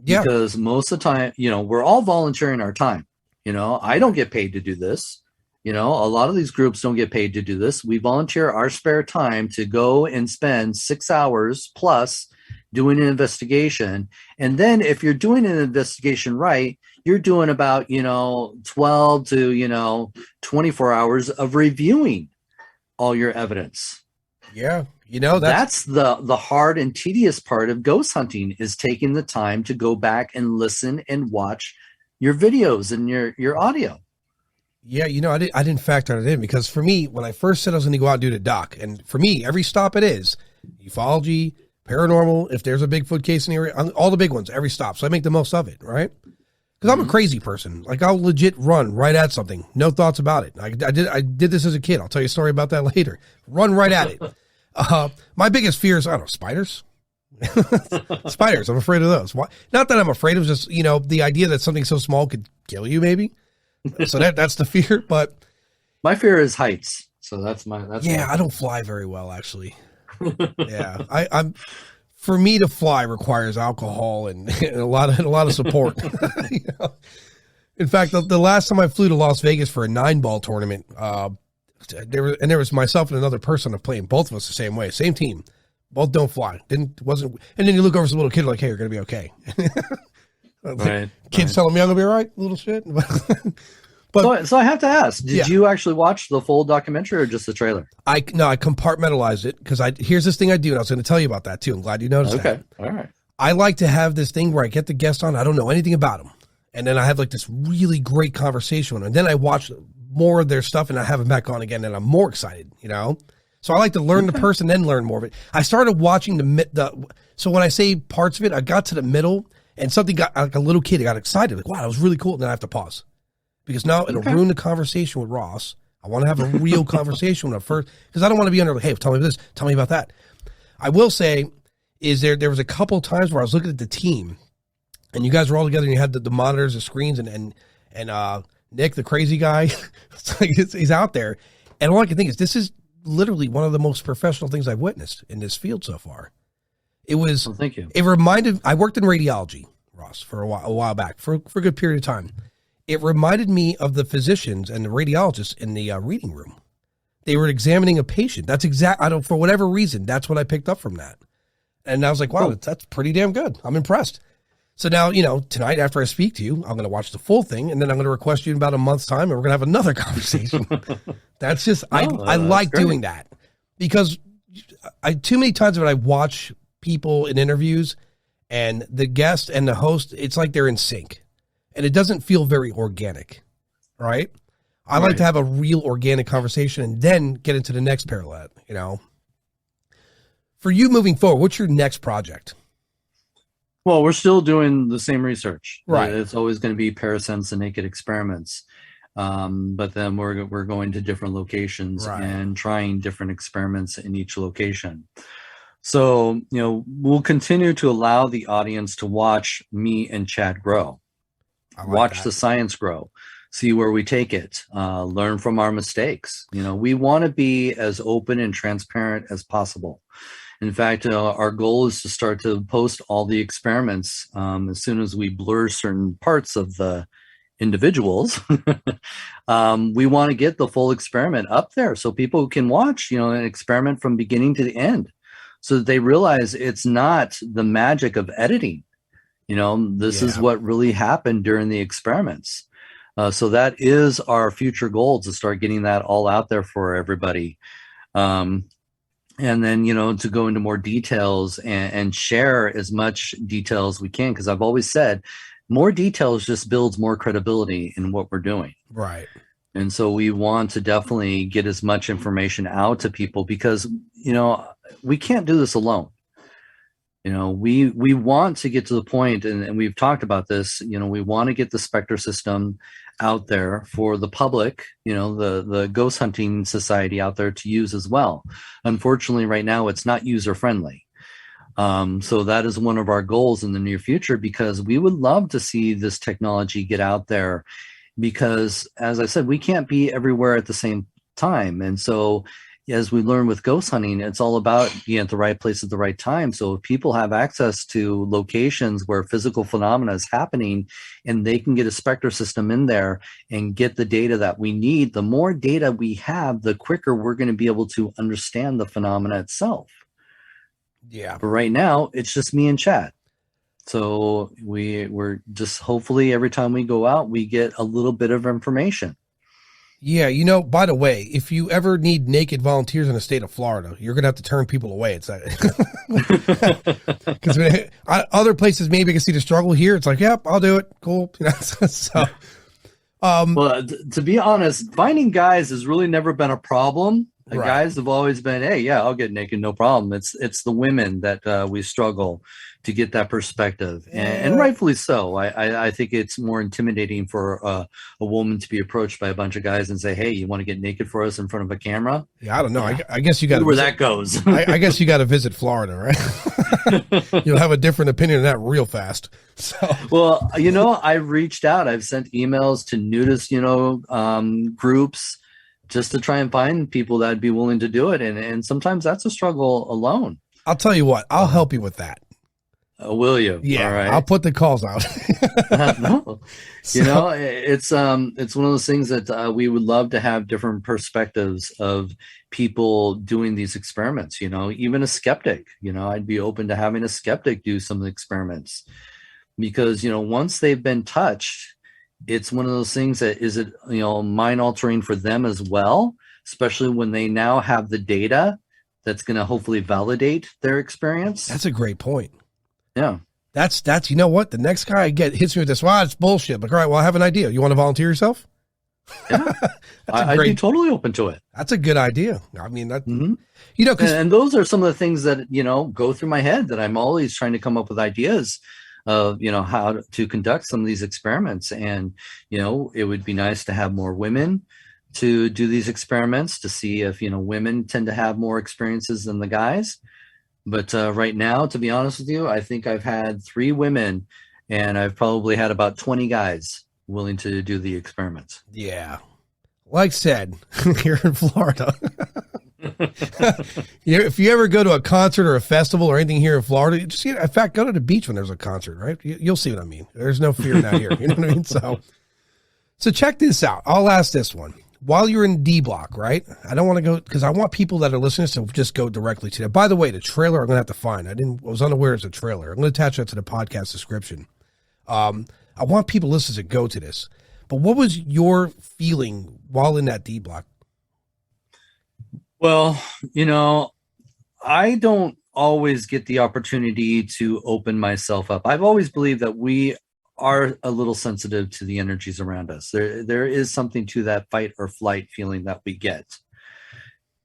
A: Yeah.
B: Because most of the time, we're all volunteering our time. I don't get paid to do this. A lot of these groups don't get paid to do this. We volunteer our spare time to go and spend 6 hours plus doing an investigation. And then if you're doing an investigation right, you're doing about, 12 to, 24 hours of reviewing all your evidence.
A: Yeah.
B: That's the hard and tedious part of ghost hunting, is taking the time to go back and listen and watch your videos and your audio.
A: Yeah, I didn't factor it in because for me, when I first said I was going to go out and do the doc, and for me, every stop it is ufology, paranormal, if there's a Bigfoot case in the area, all the big ones, every stop. So I make the most of it, right? Because I'm a crazy person. Like, I'll legit run right at something. No thoughts about it. I did this as a kid. I'll tell you a story about that later. Run right at it. My biggest fear is, I don't know, spiders. Spiders. I'm afraid of those. Why? Not that I'm afraid of, just, the idea that something so small could kill you, maybe. So that's the fear. But
B: my fear is heights. So that's
A: I don't fly very well, actually. Yeah. I'm for me to fly requires alcohol and a lot of support. In fact, the last time I flew to Las Vegas for a 9-ball tournament, there was myself and another person playing, both of us the same way, same team. Both don't fly. And then you look over some little kid like, hey, you're gonna be okay.
B: Right.
A: Kids telling me I'm gonna be all right, little shit. But
B: so I have to ask, did you actually watch the full documentary or just the trailer?
A: I compartmentalized it because here's this thing I do, and I was going to tell you about that too. I'm glad you noticed that.
B: Okay, all right.
A: I like to have this thing where I get the guest on, I don't know anything about them, and then I have like this really great conversation with them, and then I watch more of their stuff, and I have them back on again, and I'm more excited, So I like to learn the person, then learn more of it. I started watching so when I say parts of it, I got to the middle, and something got, like a little kid, I got excited, like, wow, that was really cool, and then I have to pause. Because now it'll ruin the conversation with Ross. I want to have a real conversation with him first, because I don't want to be under, like, hey, tell me this, tell me about that. I will say, there was a couple times where I was looking at the team, and you guys were all together, and you had the monitors, the screens, and Nick, the crazy guy, he's out there, and all I can think is, this is literally one of the most professional things I've witnessed in this field so far. It was.
B: Well, thank you.
A: It reminded. I worked in radiology, Ross, for a while back, for a good period of time. It reminded me of the physicians and the radiologists in the reading room. They were examining a patient. That's for whatever reason, that's what I picked up from that. And I was like, wow, that's pretty damn good. I'm impressed. So now, tonight after I speak to you, I'm going to watch the full thing, and then I'm going to request you in about a month's time, and we're going to have another conversation. That's just, I like doing that because too many times when I watch people in interviews and the guest and the host, it's like they're in sync. And it doesn't feel very organic, right? I like to have a real organic conversation and then get into the next parallel, For you moving forward, what's your next project?
B: Well, we're still doing the same research.
A: Right.
B: It's always going to be parasense and naked experiments. But then we're going to different locations and trying different experiments in each location. So, we'll continue to allow the audience to watch me and Chad grow. Watch the science grow, see where we take it, learn from our mistakes. We want to be as open and transparent as possible. In fact, our goal is to start to post all the experiments as soon as we blur certain parts of the individuals. We want to get the full experiment up there so people can watch, an experiment from beginning to the end, so that they realize it's not the magic of editing. This is what really happened during the experiments. So that is our future goal, to start getting that all out there for everybody. And then, to go into more details and share as much detail as we can. Because I've always said, more details just builds more credibility in what we're doing.
A: Right.
B: And so we want to definitely get as much information out to people because, we can't do this alone. We want to get to the point, and we've talked about this, we want to get the Spectre system out there for the public, the ghost hunting society out there to use as well. Unfortunately, right now, it's not user friendly. So that is one of our goals in the near future, because we would love to see this technology get out there, because as I said, we can't be everywhere at the same time. And so as we learn with ghost hunting, it's all about being at the right place at the right time. So if people have access to locations where physical phenomena is happening, and they can get a specter system in there and get the data that we need, the more data we have, the quicker we're going to be able to understand the phenomena itself.
A: Yeah.
B: But right now, it's just me and Chad. So we're just, hopefully every time we go out, we get a little bit of information.
A: Yeah, you know, by the way, if you ever need naked volunteers in the state of Florida, you're going to have to turn people away. It's like, because other places maybe can see the struggle. Here, it's like, yep, I'll do it. Cool. You know, so,
B: well, to be honest, finding guys has really never been a problem. The
A: Right.
B: guys have always been, hey, yeah, I'll get naked, no problem. It's the women that we struggle to get that perspective, and rightfully so. I think it's more intimidating for a woman to be approached by a bunch of guys and say, hey, you want to get naked for us in front of a camera?
A: Yeah, I don't know. I guess you got
B: where that goes.
A: I guess you got to visit Florida, right? You'll have a different opinion of that real fast. So,
B: well, you know, I've reached out. I've sent emails to nudist, groups, just to try and find people that'd be willing to do it. And sometimes that's a struggle alone.
A: I'll tell you what, I'll help you with that.
B: Will you?
A: Yeah,
B: all right.
A: I'll put the calls out.
B: No, you know, it's one of those things that we would love to have different perspectives of people doing these experiments. You know, even a skeptic. You know, I'd be open to having a skeptic do some experiments, because once they've been touched, it's one of those things that is it mind altering for them as well, especially when they now have the data that's going to hopefully validate their experience.
A: That's a great point.
B: Yeah.
A: That's you know what? The next guy I get hits me with this, well, it's bullshit. Like, all right, well, I have an idea. You want to volunteer yourself?
B: Yeah. I'd be totally open to it.
A: That's a good idea. I mean, that,
B: and those are some of the things that, go through my head, that I'm always trying to come up with ideas of, how to conduct some of these experiments. And, it would be nice to have more women to do these experiments, to see if, women tend to have more experiences than the guys. But right now, to be honest with you, I think I've had 3 women, and I've probably had about 20 guys willing to do the experiments.
A: Yeah. Like said, here in Florida. If you ever go to a concert or a festival or anything here in Florida, just in fact, go to the beach when there's a concert, right? You'll see what I mean. There's no fear down here. You know what I mean? So check this out. I'll ask this one. While you're in D block, right? I don't want to go, because I want people that are listening to just go directly to that. By the way, the trailer I'm going to have to find. I was unaware it's a trailer. I'm going to attach that to the podcast description. I want people listening to go to this. But what was your feeling while in that D block?
B: Well, I don't always get the opportunity to open myself up. I've always believed that we are a little sensitive to the energies around us. There is something to that fight or flight feeling that we get.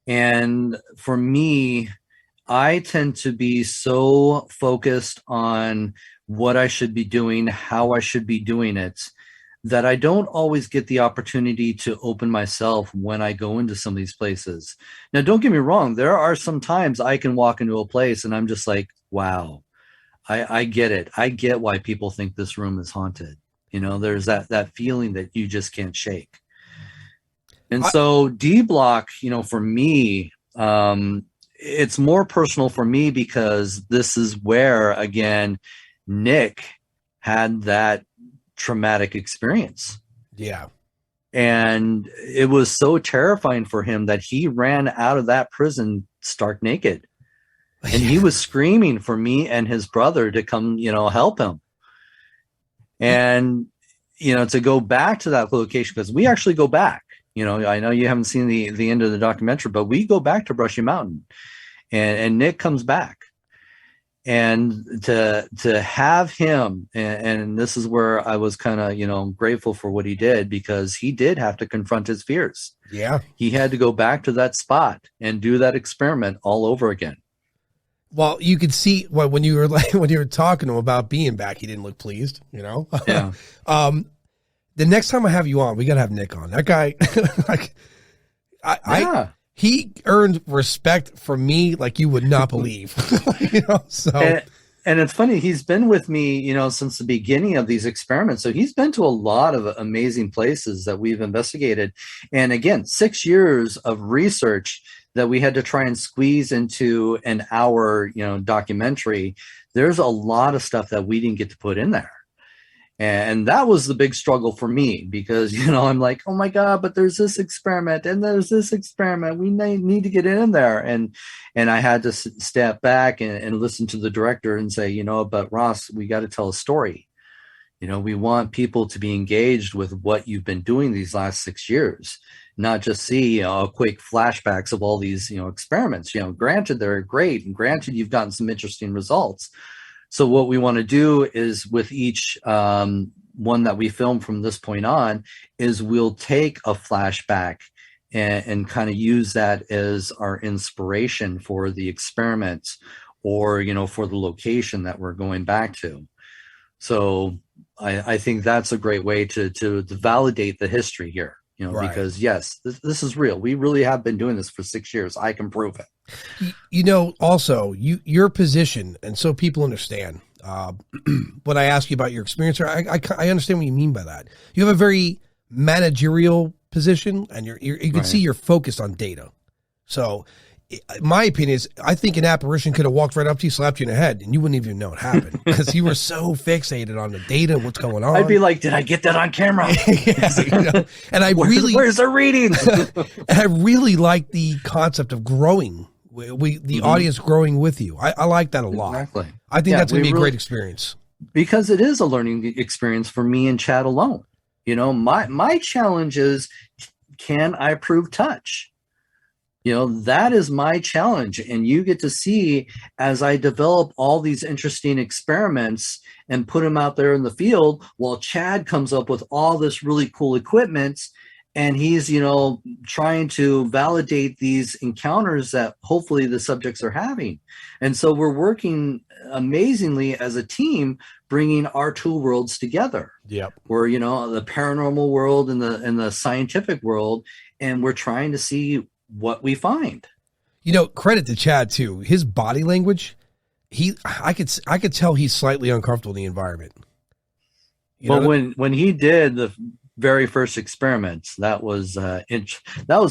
B: And for me, I tend to be so focused on what I should be doing, how I should be doing it, that I don't always get the opportunity to open myself when I go into some of these places. Now, don't get me wrong. There are some times I can walk into a place and I'm just like, wow, I get it. I get why people think this room is haunted. There's that feeling that you just can't shake. And so D block, for me, it's more personal for me, because this is where, again, Nick had that traumatic experience.
A: Yeah.
B: And it was so terrifying for him that he ran out of that prison stark naked. And he was screaming for me and his brother to come, help him. And, to go back to that location, because we actually go back, I know you haven't seen the end of the documentary, but we go back to Brushy Mountain, and Nick comes back. And to have him, and this is where I was kind of, grateful for what he did, because he did have to confront his fears.
A: Yeah.
B: He had to go back to that spot and do that experiment all over again.
A: Well, you could see when you were talking to him about being back, he didn't look pleased, Yeah. The next time I have you on, we got to have Nick on. That guy, he earned respect from me like you would not believe. So.
B: And it's funny, he's been with me, since the beginning of these experiments. So he's been to a lot of amazing places that we've investigated. And again, 6 years of research that we had to try and squeeze into an hour, documentary. There's a lot of stuff that we didn't get to put in there. And that was the big struggle for me because, I'm like, oh my God, but there's this experiment and there's this experiment. We need to get in there. And I had to step back and listen to the director and say, but Ross, we got to tell a story. We want people to be engaged with what you've been doing these last 6 years, not just see quick flashbacks of all these, experiments. Granted, they're great, and granted, you've gotten some interesting results. So what we want to do is with each one that we film from this point on is we'll take a flashback and kind of use that as our inspiration for the experiments or, for the location that we're going back to. So I think that's a great way to validate the history here,
A: Right.
B: Because yes, this is real. We really have been doing this for 6 years. I can prove it.
A: Also your position, and so people understand, when I ask you about your experience, I understand what you mean by that. You have a very managerial position, and you can
B: Right.
A: see you're focused on data. So my opinion is, I think an apparition could have walked right up to you, slapped you in the head, and you wouldn't even know it happened because you were so fixated on the data, what's going on.
B: I'd be like, did I get that on camera?
A: And
B: where's the reading?
A: And I really like the concept of growing. The audience growing with you. I like that a lot.
B: Exactly.
A: I think that's going to be a great experience.
B: Because it is a learning experience for me and Chad alone. My challenge is, can I prove touch? That is my challenge. And you get to see as I develop all these interesting experiments and put them out there in the field while Chad comes up with all this really cool equipment. And he's, trying to validate these encounters that hopefully the subjects are having. And so we're working amazingly as a team, bringing our two worlds together.
A: Yep.
B: We're, the paranormal world and the scientific world, and we're trying to see what we find.
A: Credit to Chad too. His body language, I could tell he's slightly uncomfortable in the environment.
B: When he did the very first experiments, that was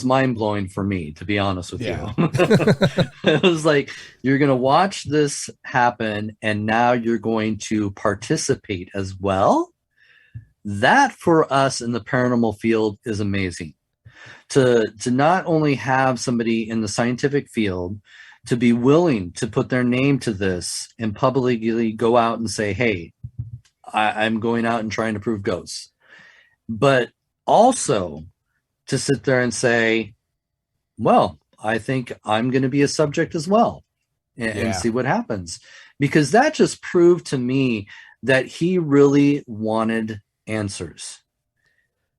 B: mind blowing for me, to be honest with you. It was like, you're going to watch this happen, and now you're going to participate as well. That for us in the paranormal field is amazing. To not only have somebody in the scientific field to be willing to put their name to this and publicly go out and say, hey, I'm going out and trying to prove ghosts. But also to sit there and say, well, I think I'm going to be a subject as well and see what happens. Because that just proved to me that he really wanted answers.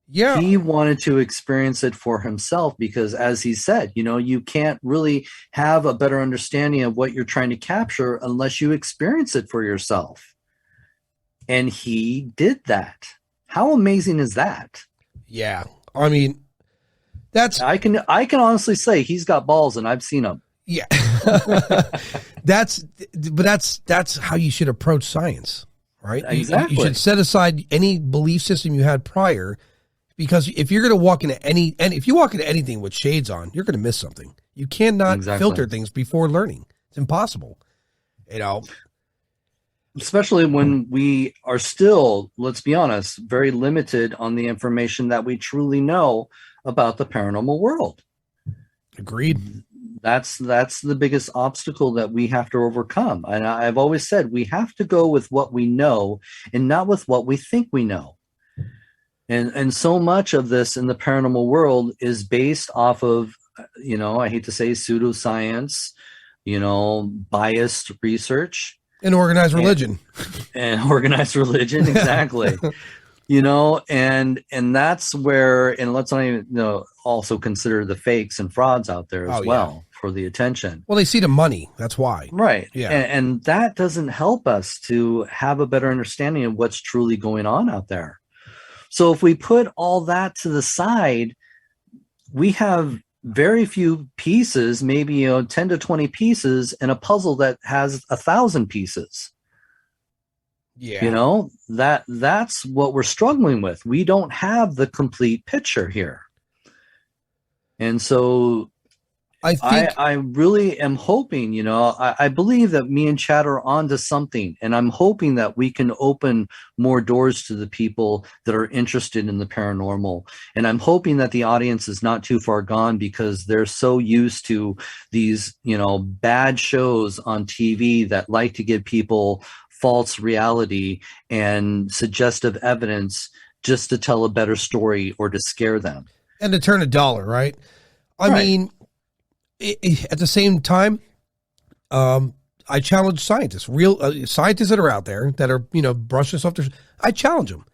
A: Yeah.
B: He wanted to experience it for himself because, as he said, you can't really have a better understanding of what you're trying to capture unless you experience it for yourself. And he did that. How amazing is that?
A: Yeah. I mean,
B: I can honestly say he's got balls, and I've seen them.
A: Yeah. That's how you should approach science, right?
B: Exactly.
A: You should set aside any belief system you had prior, because if you're going to walk into if you walk into anything with shades on, you're going to miss something. You cannot filter things before learning. It's impossible.
B: Especially when we are still, let's be honest, very limited on the information that we truly know about the paranormal world.
A: Agreed.
B: That's the biggest obstacle that we have to overcome. And I've always said we have to go with what we know and not with what we think we know. And so much of this in the paranormal world is based off of, I hate to say pseudoscience, biased research.
A: And organized religion.
B: And organized religion, exactly. And that's where, and let's not even also consider the fakes and frauds out there as well for the attention.
A: Well, they see the money. That's why.
B: Right.
A: Yeah.
B: And that doesn't help us to have a better understanding of what's truly going on out there. So if we put all that to the side, we have very few pieces, maybe 10 to 20 pieces in a puzzle that has 1,000 pieces.
A: Yeah.
B: That's what we're struggling with. We don't have the complete picture here. And so I really am hoping, I believe that me and Chad are onto something, and I'm hoping that we can open more doors to the people that are interested in the paranormal. And I'm hoping that the audience is not too far gone, because they're so used to these, bad shows on TV that like to give people false reality and suggestive evidence just to tell a better story or to scare them.
A: And to turn $1, right? I mean, at the same time, I challenge scientists, real scientists that are out there that are, brushing this off their, I challenge them.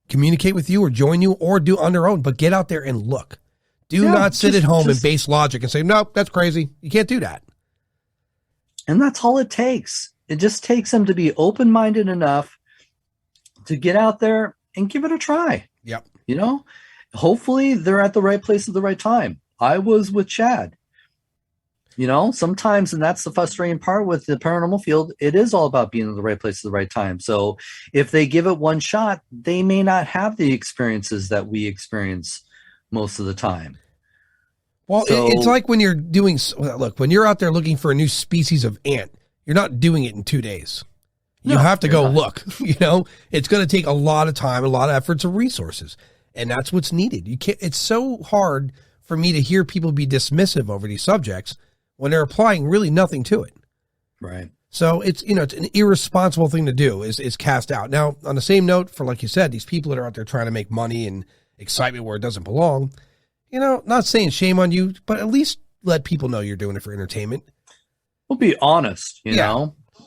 A: Communicate with you or join you or do on their own, but get out there and look. Do not sit at home and base logic and say, nope, that's crazy. You can't do that.
B: And that's all it takes. It just takes them to be open-minded enough to get out there and give it a try.
A: Yep.
B: Hopefully they're at the right place at the right time. I was with Chad. Sometimes, and that's the frustrating part with the paranormal field, it is all about being in the right place at the right time. So if they give it one shot, they may not have the experiences that we experience most of the time.
A: Well, it's like when you're when you're out there looking for a new species of ant, you're not doing it in 2 days. You have to go look. It's going to take a lot of time, a lot of efforts and resources, and that's what's needed. It's so hard for me to hear people be dismissive over these subjects when they're applying really nothing to it.
B: Right.
A: So it's an irresponsible thing to do is cast out. Now, on the same note, for like you said, these people that are out there trying to make money and excitement where it doesn't belong, not saying shame on you, but at least let people know you're doing it for entertainment.
B: We'll be honest,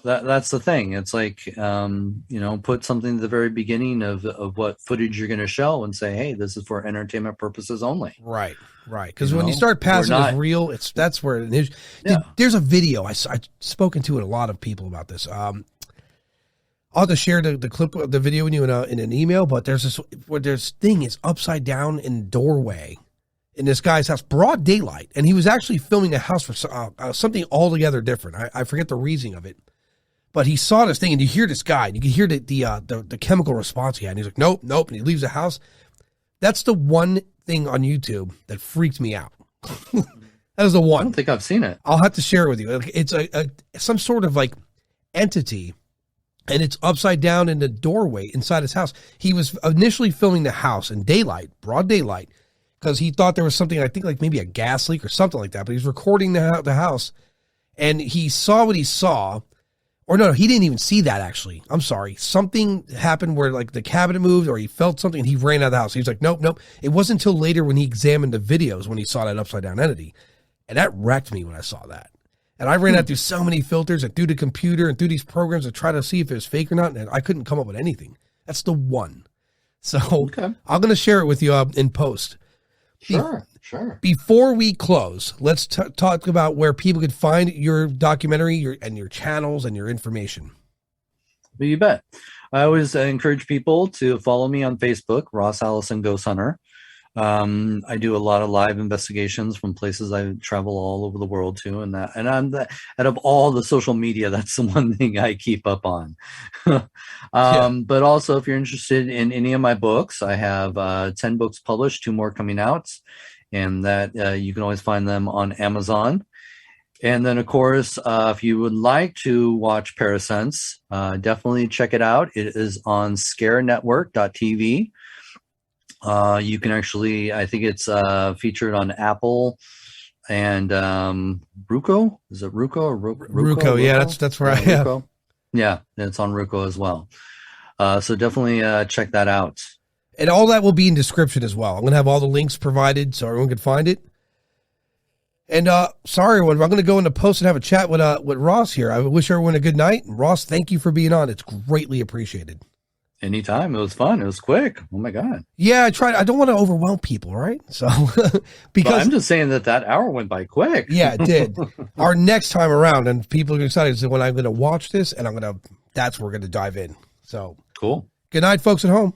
B: that's the thing. It's like, put something at the very beginning of what footage you're going to show and say, hey, this is for entertainment purposes only.
A: Right. Because when you start passing as real, that's where it is. Yeah. There's a video. I've spoken to a lot of people about this. I'll have to share the clip of the video with you in an email, but there's this where this thing is upside down in the doorway in this guy's house, broad daylight. And he was actually filming the house for something altogether different. I forget the reasoning of it. But he saw this thing, and you hear this guy, and you can hear the chemical response he had. And he's like, nope. And he leaves the house. That's the one thing on YouTube that freaked me out. That is the one.
B: I don't think I've seen it.
A: I'll have to share it with you. It's some sort of like entity, and it's upside down in the doorway inside his house. He was initially filming the house in daylight, broad daylight, because he thought there was something, I think like maybe a gas leak or something like that. But he's recording the house, and he saw what he saw. Or no, he didn't even see that, actually. I'm sorry. Something happened where like the cabinet moved, or he felt something and he ran out of the house. He was like, nope. It wasn't until later when he examined the videos when he saw that upside down entity. And that wrecked me when I saw that. And I ran out through so many filters and through the computer and through these programs to try to see if it was fake or not. And I couldn't come up with anything. That's the one. So I'm going to share it with you in post.
B: Sure.
A: Before we close, let's talk about where people could find your documentary and your channels and your information.
B: Well, you bet. I always encourage people to follow me on Facebook, Ross Allison Ghost Hunter. I do a lot of live investigations from places I travel all over the world to, and out of all the social media, that's the one thing I keep up on. But also, if you're interested in any of my books, I have 10 books published, 2 more coming out. And that you can always find them on Amazon. And then, of course, if you would like to watch ParaSense, definitely check it out. It is on scarenetwork.tv. You can actually, I think it's featured on Apple and Roku. Is it Roku or Roku?
A: Roku, yeah, that's where I am.
B: Yeah, it's on Roku as well. So definitely check that out.
A: And all that will be in description as well. I'm going to have all the links provided so everyone can find it. And sorry, everyone, I'm going to go into post and have a chat with Ross here. I wish everyone a good night. And Ross, thank you for being on. It's greatly appreciated.
B: Anytime. It was fun. It was quick. Oh, my God.
A: Yeah, I tried. I don't want to overwhelm people, right? So, because
B: I'm just saying that hour went by quick.
A: Yeah, it did. Our next time around, and people are excited, so when I'm going to watch this, and that's where we're going to dive in. So,
B: cool.
A: Good night, folks at home.